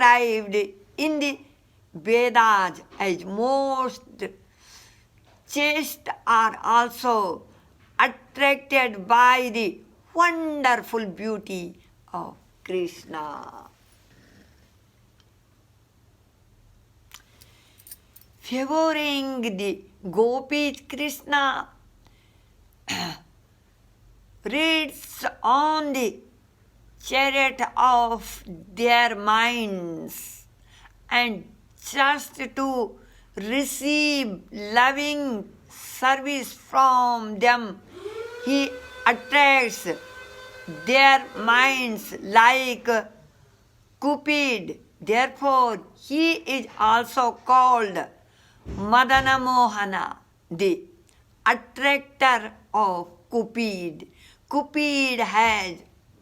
described in the Vedas as most chaste are also attracted by the wonderful beauty of Krishna. Favoring the gopis, Krishna rides on the chariot of their minds, and just to receive loving service from them, he attracts their minds like Cupid. Therefore, he is also called Madana Mohana, the attractor of Cupid. Cupid has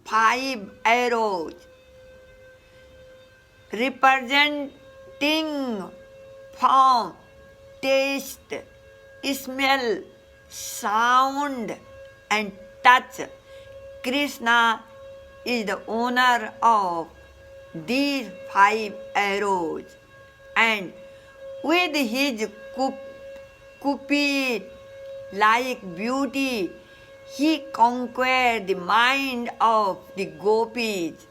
5 arrows representing form, taste, smell, sound, and touch. Krishna is the owner of these 5 arrows, and with his Cupid-like beauty, he conquered the mind of the gopis.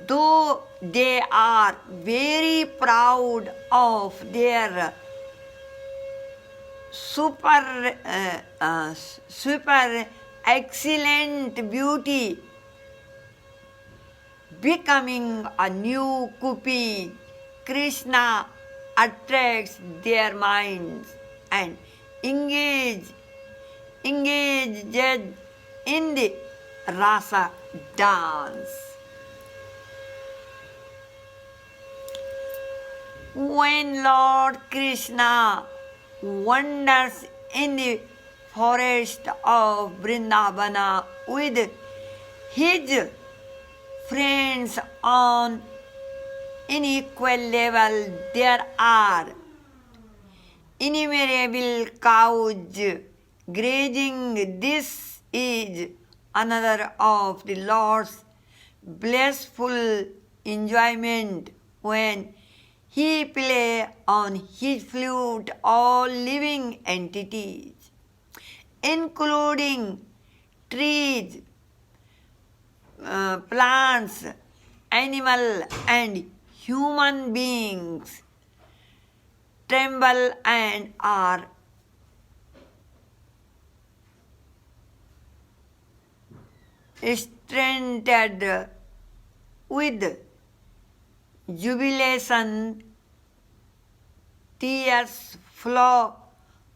Though they are very proud of their super excellent beauty, becoming a new Cupid, Krishna attracts their minds and engages in the rasa dance. When Lord Krishna wanders in the forest of Vrindavana with his friends on unequal level, there are innumerable cows grazing. This is another of the Lord's blissful enjoyment when he plays on his flute all living entities, including trees, plants, animals, and human beings, tremble and are strengthened with jubilation. Tears flow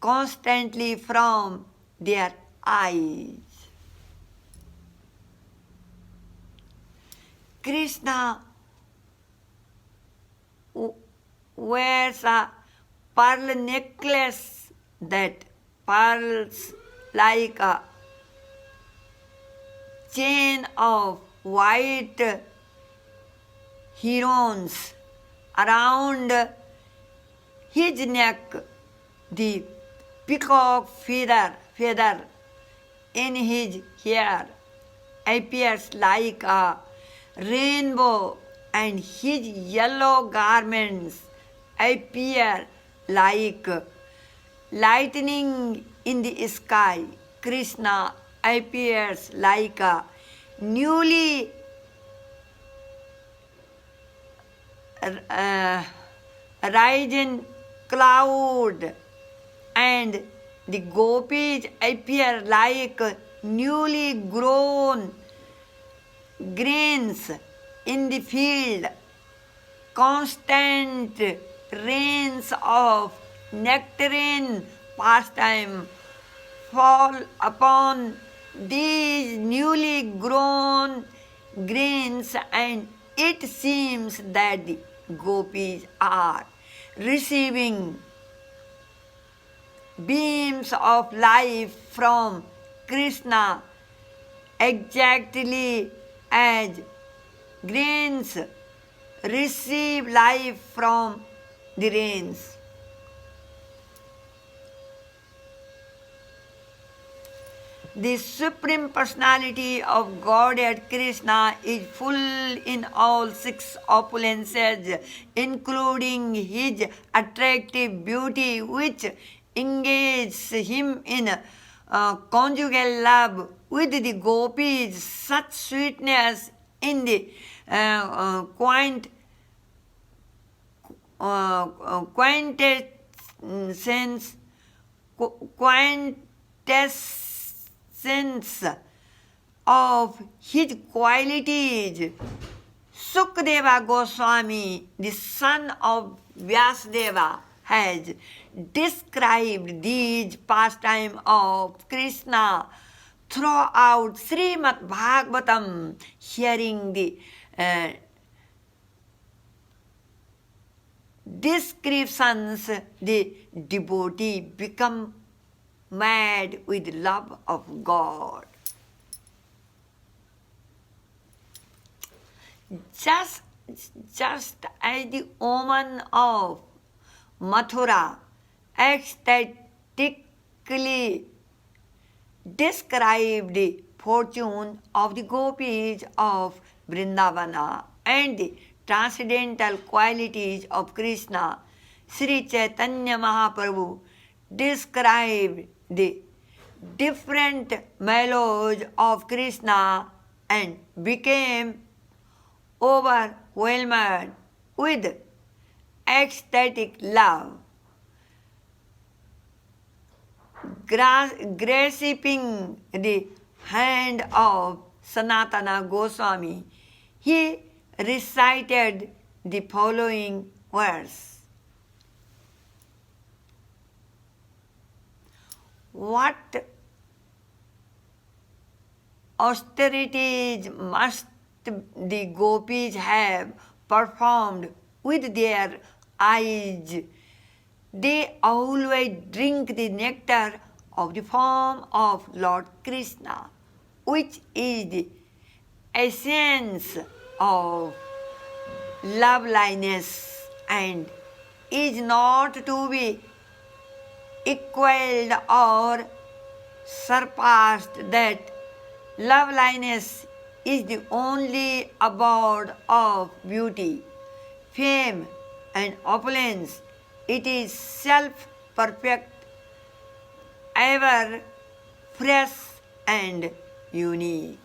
constantly from their eyes. Krishna wears a pearl necklace that pearls like a chain of white herons around his neck. The peacock feather in his hair appears like a rainbow, and his yellow garments appear like lightning in the sky. Krishna appears like a newly risen cloud, and the gopis appear like newly grown grains in the field. Constant rains of nectarine pastime fall upon these newly grown grains, and it seems that the gopis are receiving beams of life from Krishna exactly as grains receive life from the rains. The Supreme Personality of Godhead Krishna is full in all six opulences, including his attractive beauty, which engages him in conjugal love with the gopis. Such sweetness in the quintessence of his qualities. Sukadeva Goswami, the son of Vyasadeva, has described these pastimes of Krishna throughout Srimad Bhagavatam. Hearing the descriptions, the devotee become mad with love of God. Just as the woman of Mathura ecstatically described the fortune of the gopis of Vrindavana and the transcendental qualities of Krishna, Sri Chaitanya Mahaprabhu described the different melodies of Krishna and became overwhelmed with ecstatic love. Grasping the hand of Sanatana Goswami, he recited the following verse. What austerities must the gopis have performed with their eyes? They always drink the nectar of the form of Lord Krishna, which is the essence of loveliness and is not to be equaled or surpassed. That loveliness is the only abode of beauty, fame, and opulence. It is self-perfect, ever fresh and unique.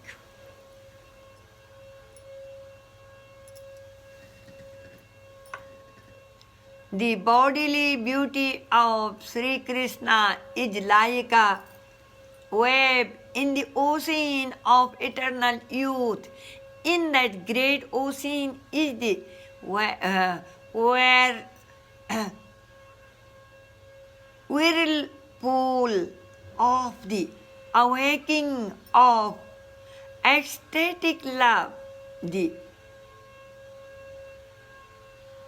The bodily beauty of Sri Krishna is like a wave in the ocean of eternal youth. In that great ocean is the whirlpool of the awakening of ecstatic love.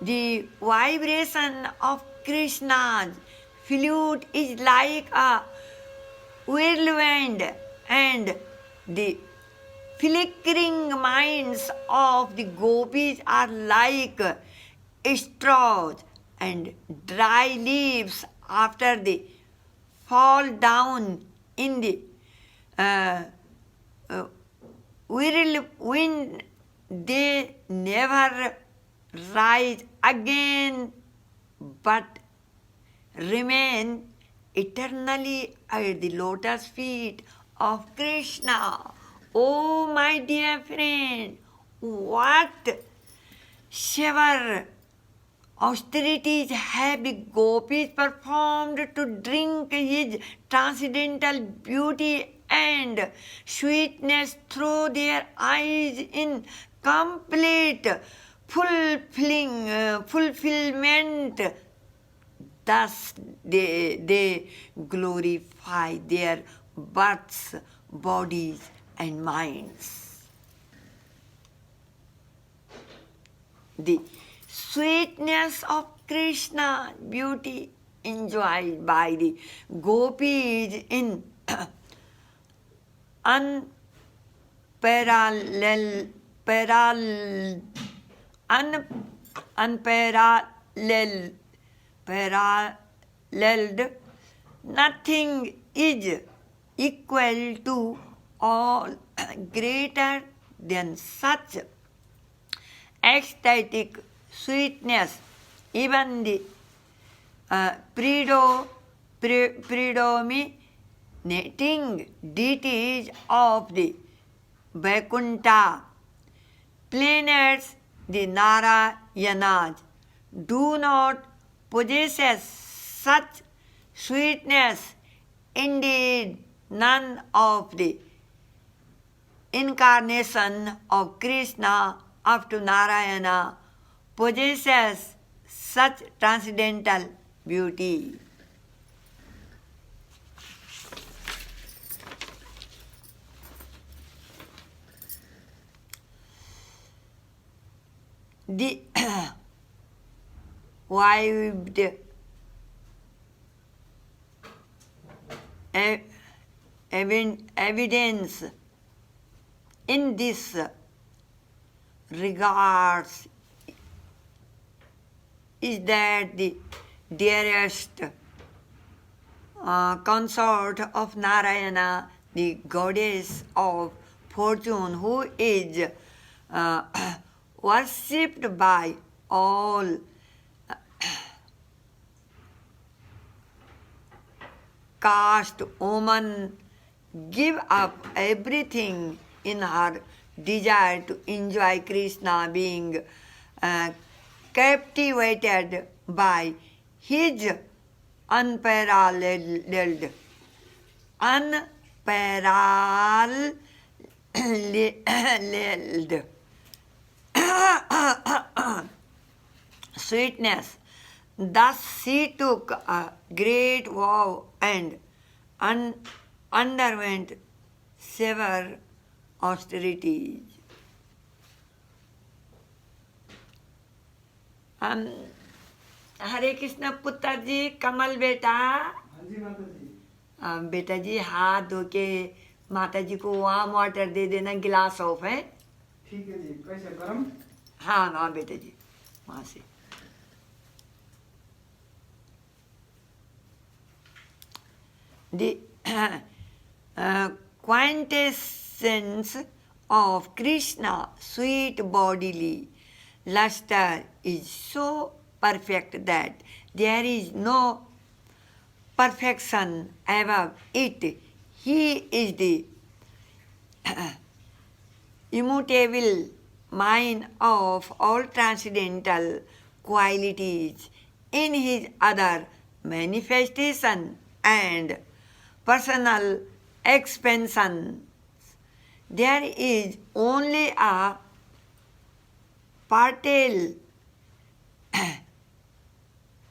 The vibration of Krishna's flute is like a whirlwind, and the flickering minds of the gopis are like straws and dry leaves after they fall down in the whirlwind. They never rise again but remain eternally at the lotus feet of Krishna. Oh, my dear friend, what several austerities have the gopis performed to drink his transcendental beauty and sweetness through their eyes in complete fulfillment. Thus they glorify their births, bodies, and minds. The sweetness of Krishna beauty enjoyed by the gopis in unparalleled Nothing is equal to all greater than such ecstatic sweetness, even the predominating deities of the Vaikuntha planets, the Narayanas, do not possess such sweetness. Indeed, none of the incarnation of Krishna up to Narayana possesses such transcendental beauty. The wide evidence in this regards is that the dearest consort of Narayana, the goddess of fortune, who is worshipped by all caste women, give up everything in her desire to enjoy Krishna, being captivated by his unparalleled sweetness. Thus she took a great vow and underwent severe austerities. हरे कृष्ण पुत्र जी, कमल बेटा। हाँ जी माता जी। बेटा जी हाथ धो के माता जी को वार्म वाटर दे देना, गिलास ऑफ है। ठीक है जी। कैसे गरम? हाँ हाँ बेटा जी, वहाँ से। The quintessence of Krishna sweet bodily luster is so perfect that there is no perfection above it. He is the immutable mind of all transcendental qualities. In his other manifestation and personal expansion, there is only a partial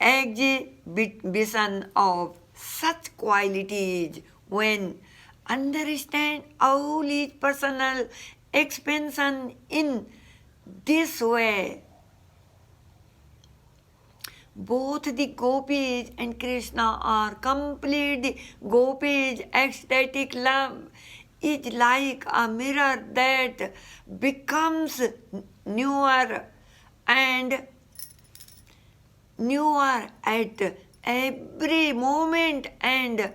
exhibition of such qualities. When understand all his personal expansion in this way, both the gopis and Krishna are complete. The gopis' ecstatic love is like a mirror that becomes newer and newer at every moment and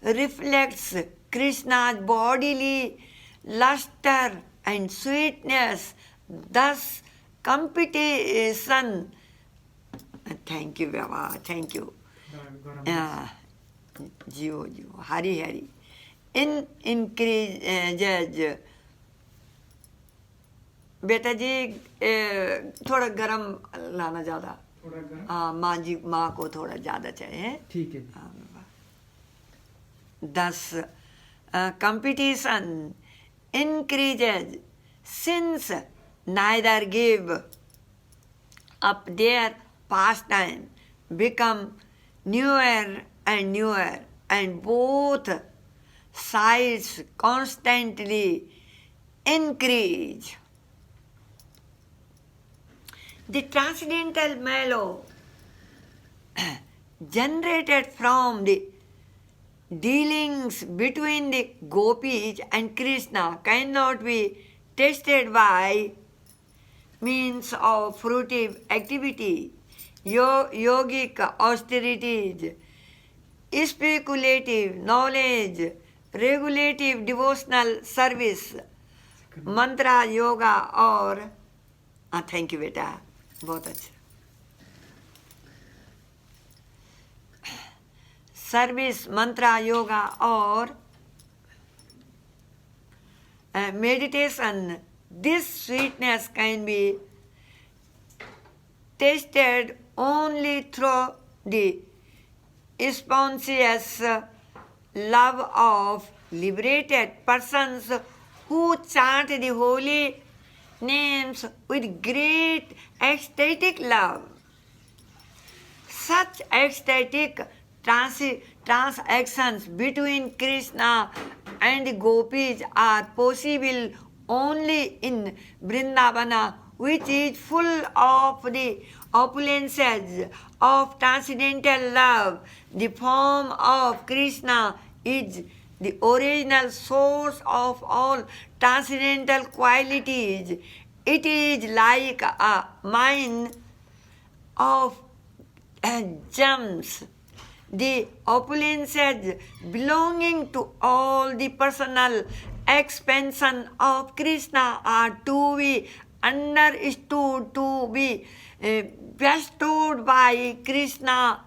reflects Krishna's bodily luster and sweetness. Thus, competition. Thank you, Baba. Thank you. Jivo, Jivo. Hari, Hari. Increases. बेटा जी थोड़ा गरम लाना ज़्यादा। थोड़ा गरम? हाँ, माँ को थोड़ा ज़्यादा चाहिए। ठीक है। Thus, competition increases since neither give up their pastime, become newer and newer, and both sides constantly increase. The transcendental mellow generated from the dealings between the gopis and Krishna cannot be tested by means of fruitive activity, yogic austerities, speculative knowledge, regulative devotional service, mantra, yoga और thank you बेटा, बहुत अच्छा. Service, मंत्रा, योगा और meditation. This sweetness can be tasted only through the spontaneous love of liberated persons who chant the holy names with great ecstatic love. Such ecstatic transactions between Krishna and the gopis are possible only in Vrindavana, which is full of the opulences of transcendental love. The form of Krishna is the original source of all transcendental qualities. It is like a mine of gems. The opulences belonging to all the personal expansion of Krishna are to be understood to be bestowed by Krishna.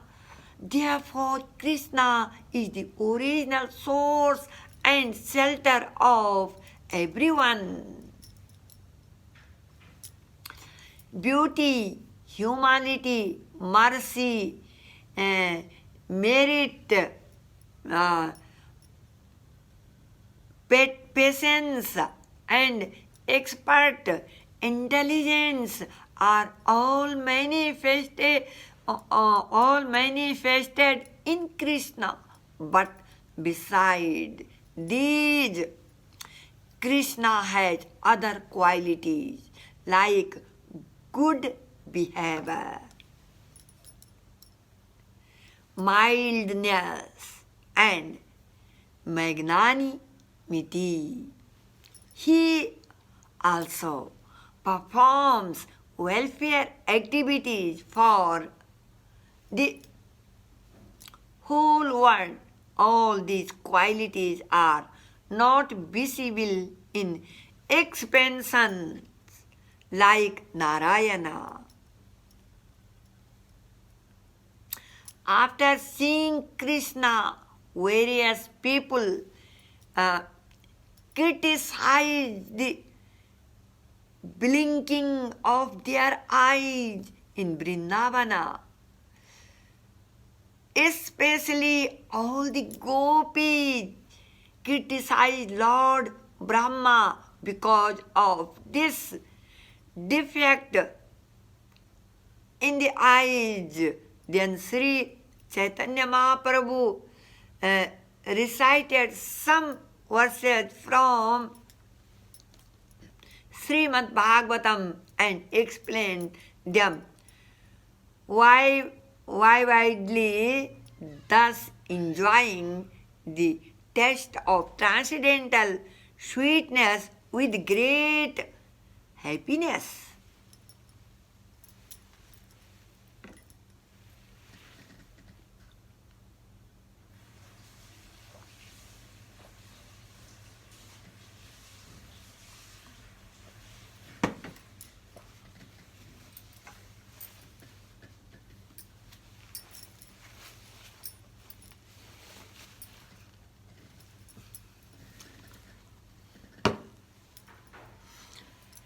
Therefore, Krishna is the original source and shelter of everyone. Beauty, humanity, mercy, merit, patience, and expert intelligence are all manifested in Krishna. But beside these, Krishna has other qualities like good behavior, mildness, and magnanimity. He also performs welfare activities for the whole world. All these qualities are not visible in expansion like Narayana. After seeing Krishna, various people criticize the blinking of their eyes in Vrindavana. Especially all the gopis criticize Lord Brahma because of this defect in the eyes. Then Sri Chaitanya Mahaprabhu recited some verses from Srimad Bhagavatam and explained them. Why widely thus enjoying the taste of transcendental sweetness with great happiness.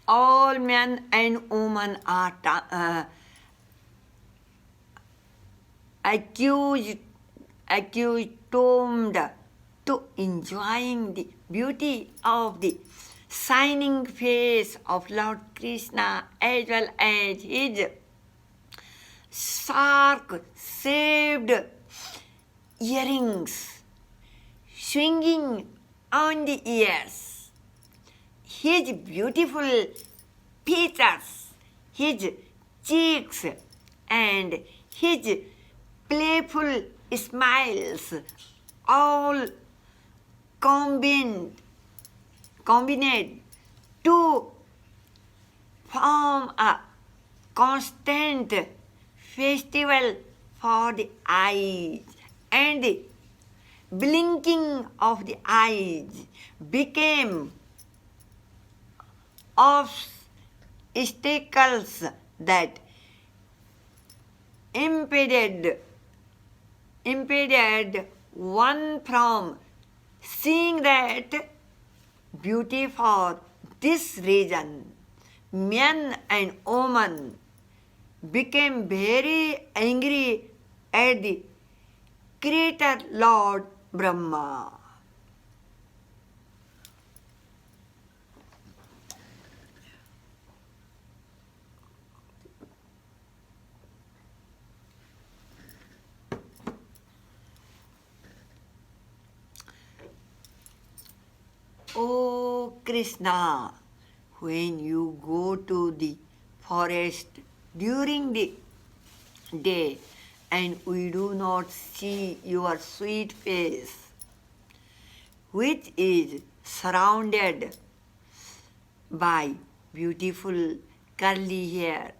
All men and women are accustomed to enjoying the beauty of the shining face of Lord Krishna as well as his shark-shaped earrings swinging on the ears. His beautiful features, his cheeks, and his playful smiles all combined to form a constant festival for the eyes and the blinking of the eyes became obstacles that impeded one from seeing that beauty. For this reason, men and women became very angry at the Creator Lord Brahma. Oh Krishna, when you go to the forest during the day and we do not see your sweet face, which is surrounded by beautiful curly hair,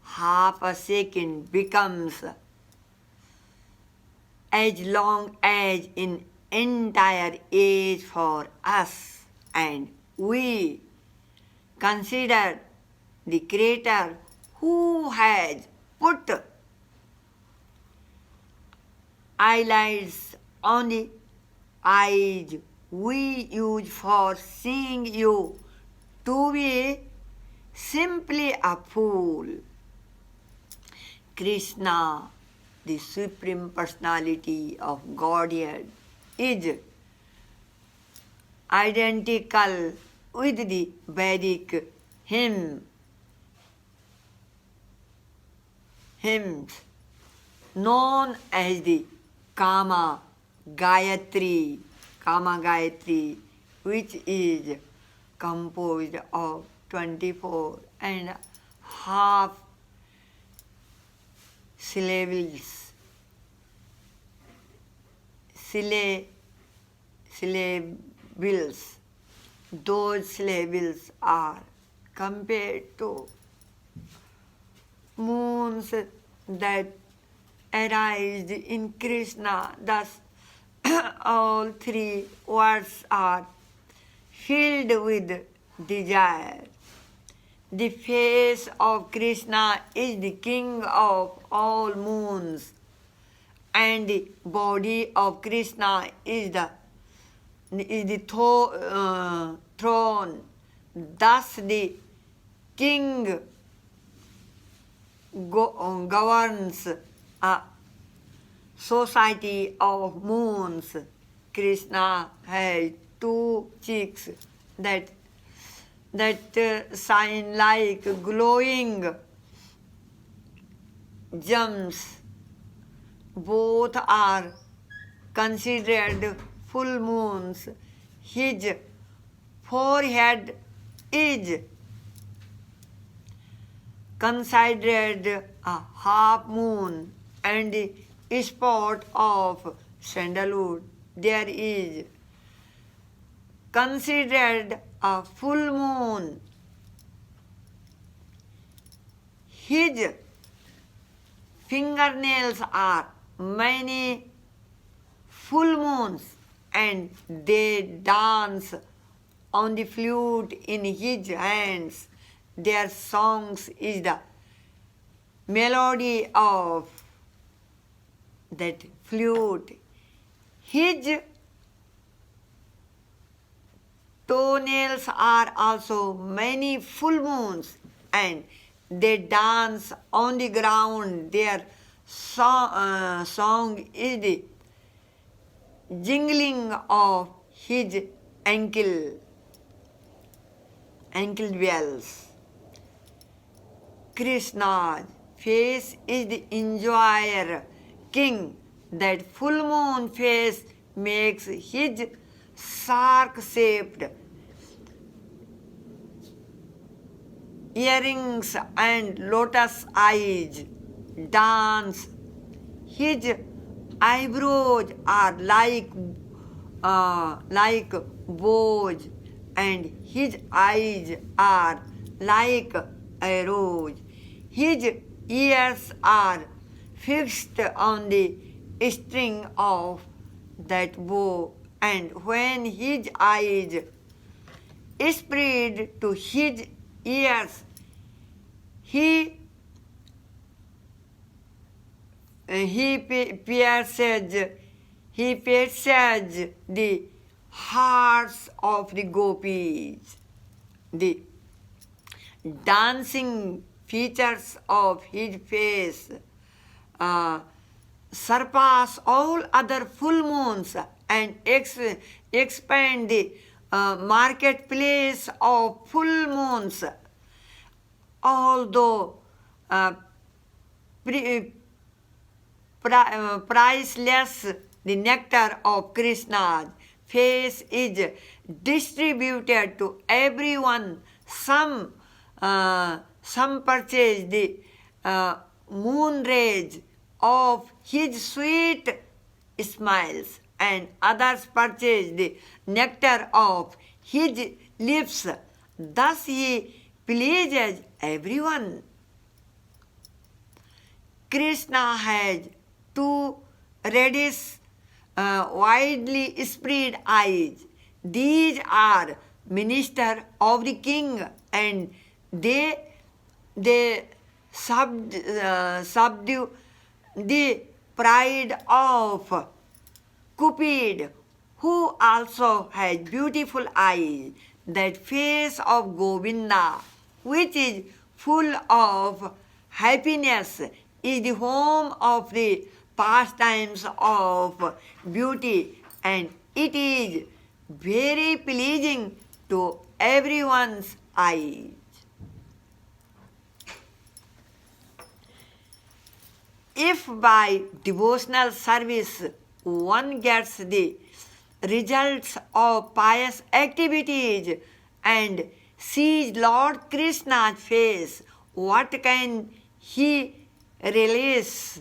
half a second becomes as long as an entire age for us, and we consider the Creator who has put eyelids on the eyes we use for seeing you to be simply a fool. Krishna, the Supreme Personality of Godhead, is identical with the Vedic hymns known as the Kama Gayatri, which is composed of 24 and half syllables. Those syllables are compared to moons that arise in Krishna. Thus, all three words are filled with desire. The face of Krishna is the king of all moons, and the body of Krishna is the throne. Thus, the king governs a society of moons. Krishna has two cheeks that shine like glowing gems. Both are considered full moons. His forehead is considered a half moon, and the spot of sandalwood there is considered a full moon. His fingernails are many full moons, and they dance on the flute in his hands. Their songs is the melody of that flute. His toenails are also many full moons, and they dance on the ground. Their song is the jingling of his ankle bells. Krishna's face is the enjoyer king. That full moon face makes his shark-shaped earrings and lotus eyes dance. His eyebrows are like bows, and his eyes are like arrows. His ears are fixed on the string of that bow, and when his eyes spread to his ears, he pierces the hearts of the gopis. The dancing features of his face surpass all other full moons and expand the marketplace of full moons. Although priceless, the nectar of Krishna's face is distributed to everyone. Some purchase the moon rays of his sweet smiles, and others purchase the nectar of his lips. Thus he pleases everyone. Krishna has two reddish, widely spread eyes. These are minister of the king, and they subdue the pride of Cupid, who also has beautiful eyes. That face of Govinda, which is full of happiness, is the home of the pastimes of beauty, and it is very pleasing to everyone's eyes. If by devotional service one gets the results of pious activities and sees Lord Krishna's face, what can he release?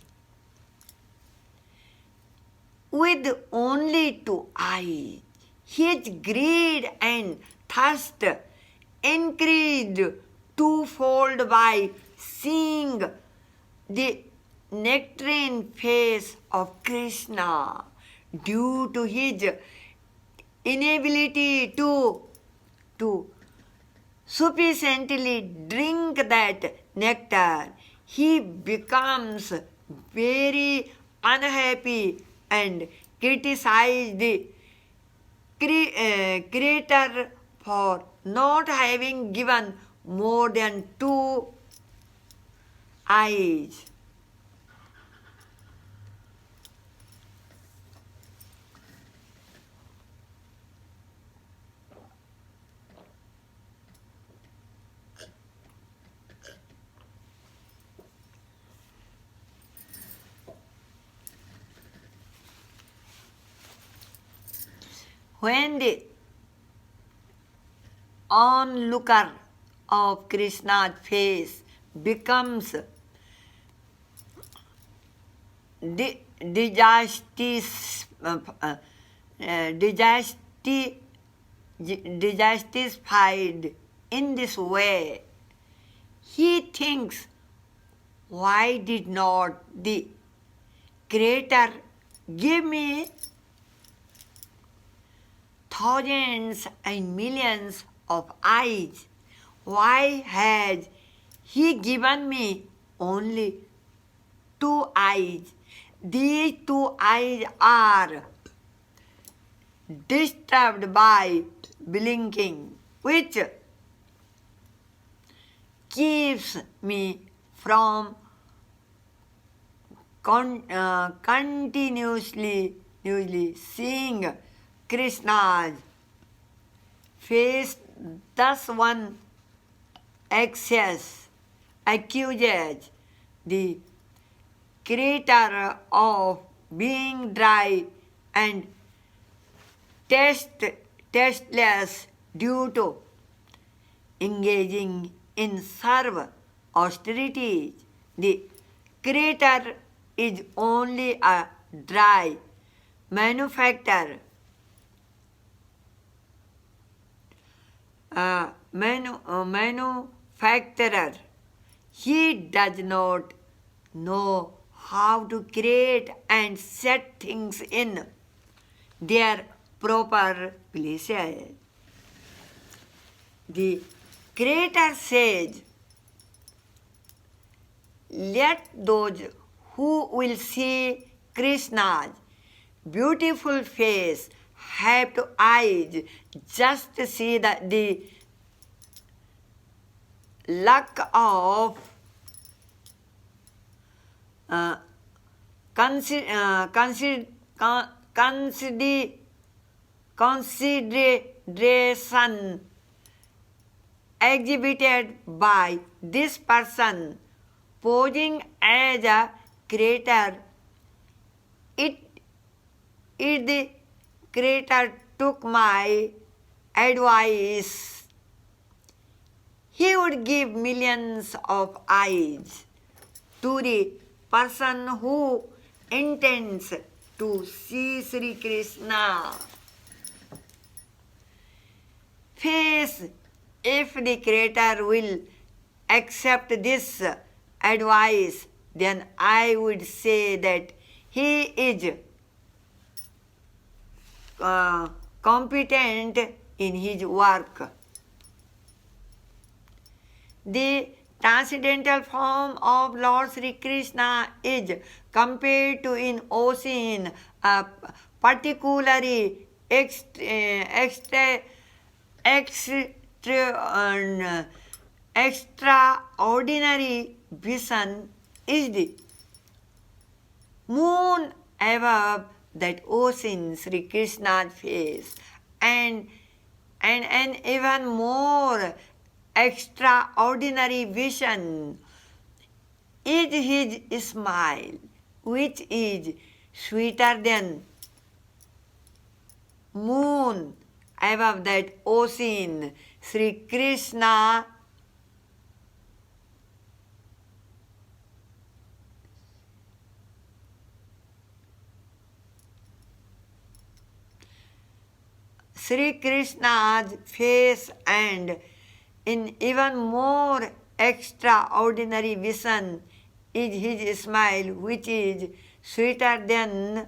With only two eyes, his greed and thirst increased twofold by seeing the nectarine face of Krishna. Due to his inability to sufficiently drink that nectar, he becomes very unhappy and criticizes the creator for not having given more than two eyes. When the onlooker of Krishna's face becomes dissatisfied in this way, he thinks, why did not the Creator give me thousands and millions of eyes? Why has he given me only two eyes? These two eyes are disturbed by blinking, which keeps me from continuously seeing Krishna's face. Thus one accuses the Creator of being dry and tasteless due to engaging in serve austerities. The Creator is only a dry manufacturer. He does not know how to create and set things in their proper places. The Creator says, let those who will see Krishna's beautiful face have to eyes just to see the luck of consideration exhibited by this person posing as a creator. If the creator took my advice, he would give millions of eyes to the person who intends to see Sri Krishna. Face, if the Creator will accept this advice, then I would say that he is competent in his work. The transcendental form of Lord Sri Krishna is compared to an ocean, a particularly extraordinary vision is the moon above that ocean, Sri Krishna's face, and an even more extraordinary vision is his smile, which is sweeter than moon above that ocean. Sri Krishna Sri Krishna's face, and in even more extraordinary vision is his smile, which is sweeter than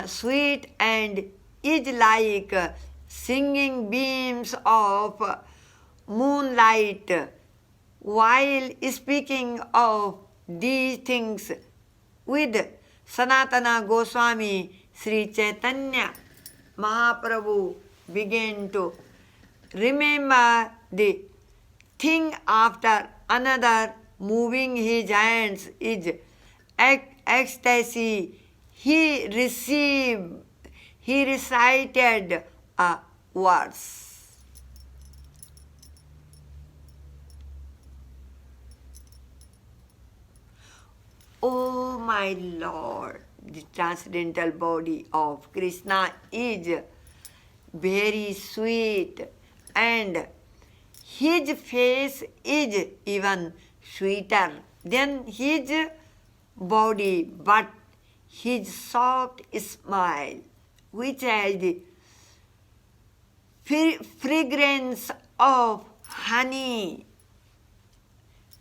sweet, and is like singing beams of moonlight. While speaking of these things with Sanatana Goswami, Sri Chaitanya Mahaprabhu began to remember the thing after another, moving his hands is ecstasy. He recited a verse. O my Lord, the transcendental body of Krishna is very sweet, and his face is even sweeter than his body, but his soft smile, which has the fragrance of honey,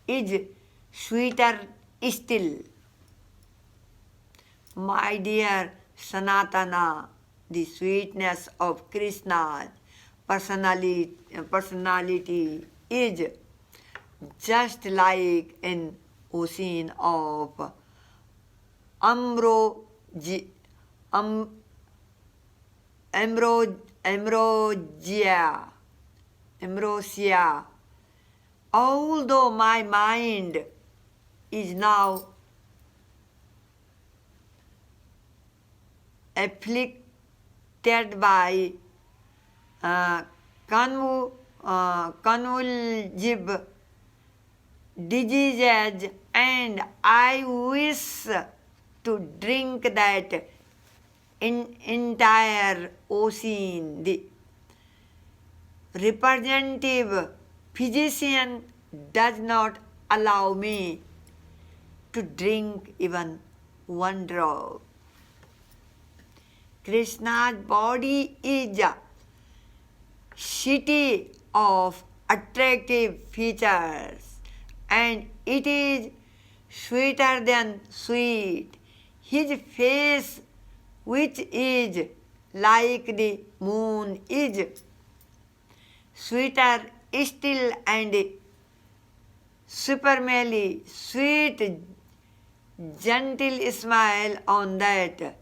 is sweeter still. My dear Sanatana, the sweetness of Krishna's personality is just like an ocean of ambrosia. Although my mind is now afflicted by convulsive diseases, and I wish to drink that entire ocean. The representative physician does not allow me to drink even one drop. Krishna's body is a city of attractive features, and it is sweeter than sweet. His face, which is like the moon is sweeter still and supermally sweet, gentle smile on that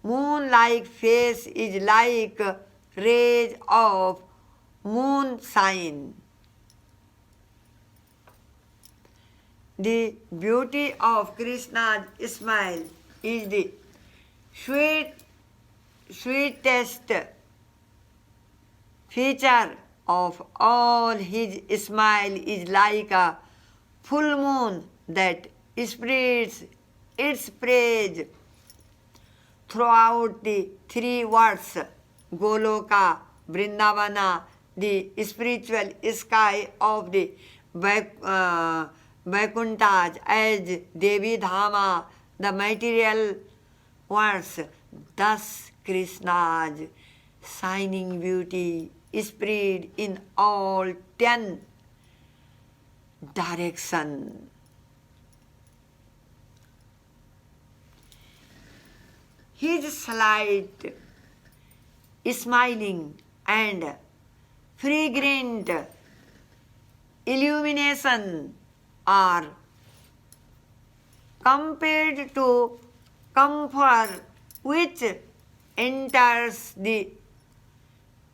moon-like face is like rays of moonshine. The beauty of Krishna's smile is the sweetest feature of all. His smile is like a full moon that spreads its praise throughout the three worlds, Goloka, Vrindavana, the spiritual sky of the Vaikunthas, as Devi Dhama, the material worlds. Thus Krishna's shining beauty spread in all 10 directions. His slight, smiling and fragrant illumination are compared to comfort which enters the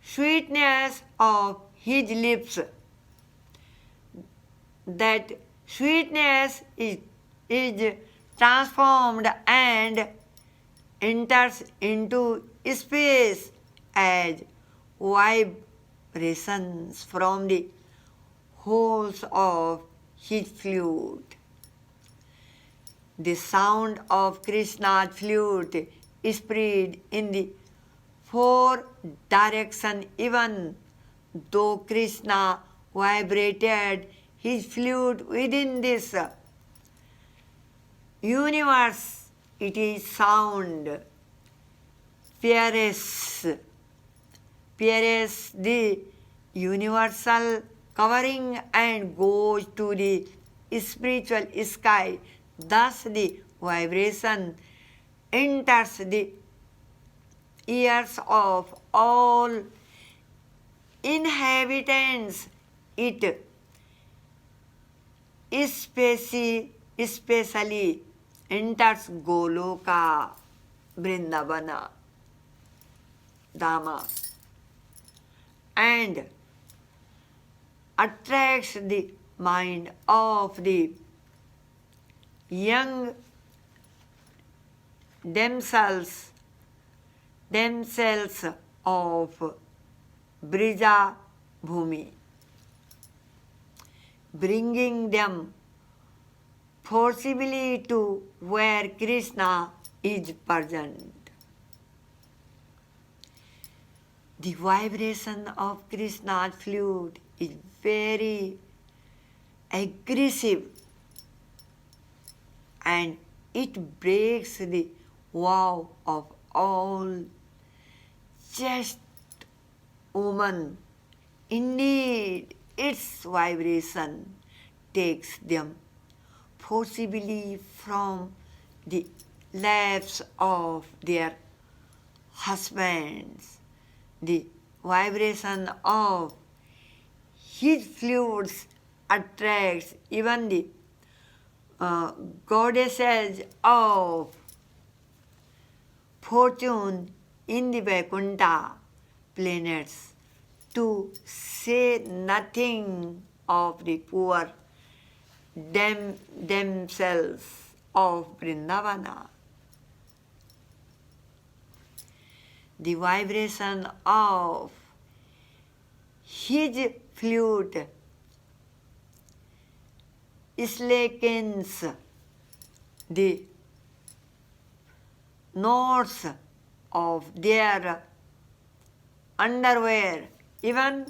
sweetness of his lips. That sweetness is transformed and enters into space as vibrations from the holes of his flute. The sound of Krishna's flute spread in the 4 directions, even though Krishna vibrated his flute within this universe. It is sound pierces the universal covering and goes to the spiritual sky. Thus the vibration enters the ears of all inhabitants. It especially enters Goloka, Vrindavana, Dhama, and attracts the mind of the young themselves of Brija Bhumi, bringing them forcibly to where Krishna is present. The vibration of Krishna's flute is very aggressive and it breaks the vow of all chaste women. Indeed, its vibration takes them forcibly from the laps of their husbands. The vibration of his flutes attracts even the goddesses of fortune in the Vaikuntha planets, to say nothing of the poor themselves of Vrindavana. The vibration of his flute slakens the knots of their underwear, even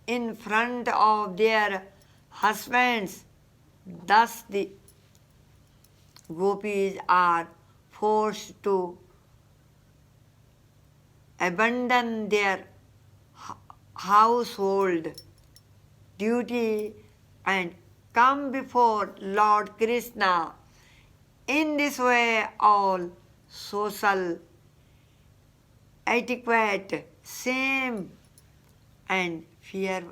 in front of their husbands. Thus the gopis are forced to abandon their household duty and come before Lord Krishna. In this way, all social adequate, shame and fear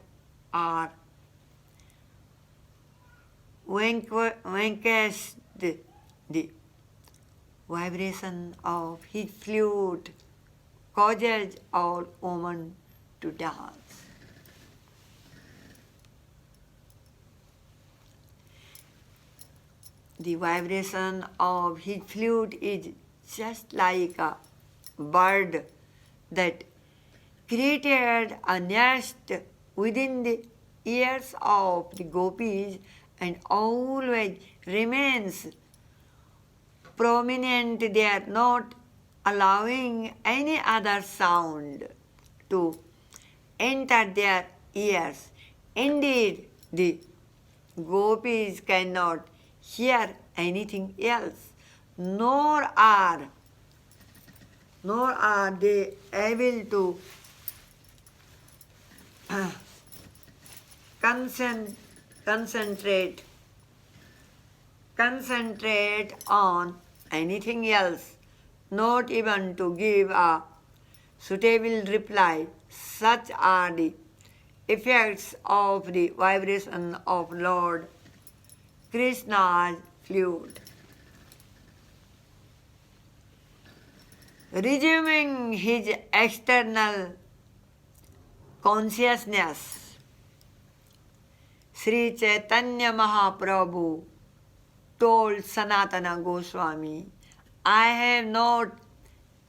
are vanquished. The vibration of his flute causes all women to dance. The vibration of his flute is just like a bird that created a nest within the ears of the gopis and always remains prominent there, not allowing any other sound to enter their ears. Indeed, the gopis cannot hear anything else, nor are they able to concentrate on anything else, not even to give a suitable reply. Such are the effects of the vibration of Lord Krishna's flute. Resuming his external consciousness, Sri Chaitanya Mahaprabhu told Sanatana Goswami, I have not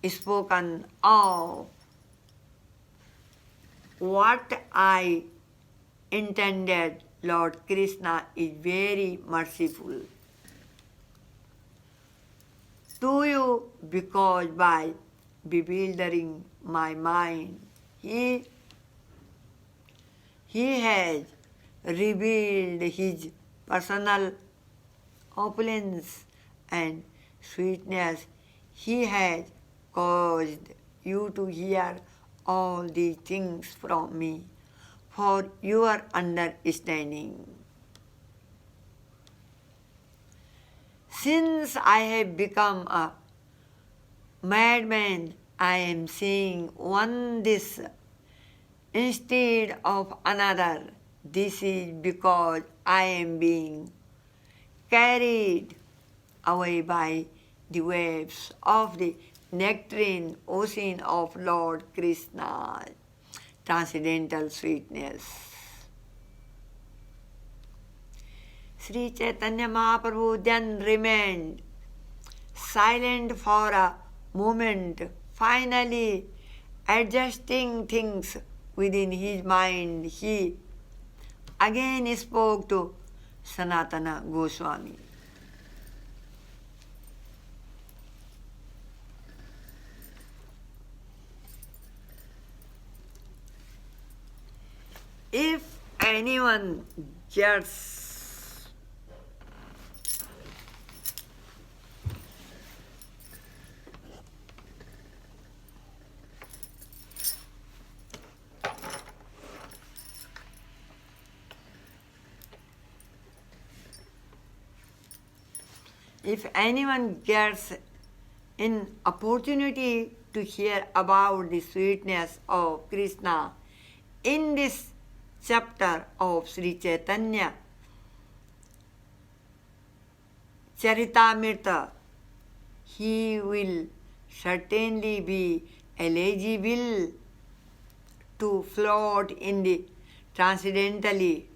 spoken of what I intended. Lord Krishna is very merciful to you because by bewildering my mind, He has revealed His personal opulence and sweetness. He has caused you to hear all these things from me for your understanding. Since I have become a madman, I am seeing one this instead of another. This is because I am being carried away by the waves of the nectarine ocean of Lord Krishna's transcendental sweetness. Sri Chaitanya Mahaprabhu then remained silent for a moment, finally adjusting things within his mind. He again spoke to Sanatana Goswami. If anyone gets an opportunity to hear about the sweetness of Krishna in this chapter of Sri Chaitanya Charitamrita, he will certainly be eligible to float in the transcendentally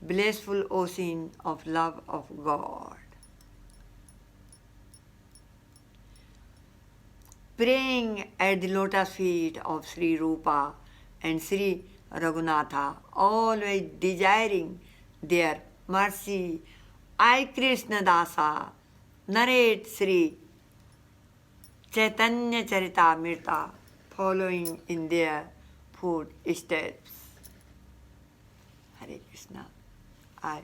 blissful ocean of love of God. Praying at the lotus feet of Sri Rupa and Sri Raghunatha, always desiring their mercy, I Krishna Dasa narrate Sri Chaitanya Charitamrita following in their footsteps. Hare Krishna. I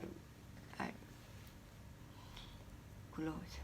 close.